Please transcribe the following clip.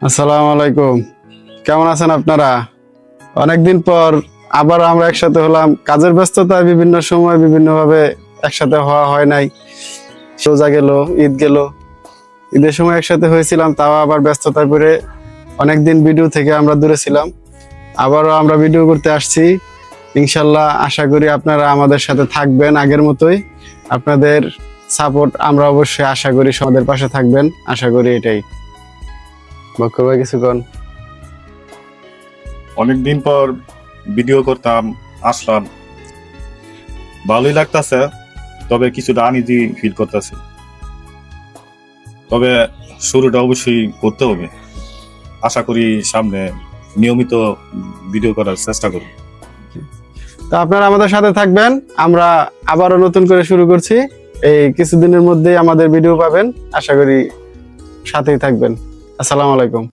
আসসালামু আলাইকুম। কেমন আছেন আপনারা? অনেকদিন পর আবার আমরা একসাথে হলাম। কাজের ব্যস্ততায় বিভিন্ন সময় বিভিন্নভাবে একসাথে হওয়া হয় নাই। রোজা গেল, ঈদ গেল, ঈদের সময় একসাথে হয়েছিলাম, তাও আবার ব্যস্ততায় পড়ে অনেকদিন ভিডিও থেকে আমরা দূরে ছিলাম। আবারও আমরা ভিডিও করতে আসছি। ইনশাল্লাহ আশা করি আপনারা আমাদের সাথে থাকবেন আগের মতোই। আপনাদের সাপোর্ট আমরা অবশ্যই আশা করি আমাদের পাশে থাকবেন, আশা করি এটাই। বক্কর ভাই কিছুক্ষণ। অনেকদিন পর ভিডিও করতাম, আসলাম, ভালোই লাগতাছে, তবে কিছুটা আনইজি ফিল করতেছে। তবে শুরুটা অবশ্যই করতে হবে। আশা করি সামনে নিয়মিত ভিডিও করার চেষ্টা করব। তো আপনারা আমাদের সাথে থাকবেন। আমরা আবারও নতুন করে শুরু করছি। এই কিছুদিনের মধ্যেই আমাদের ভিডিও পাবেন, আশা করি সাথেই থাকবেন। আসসালামু আলাইকুম।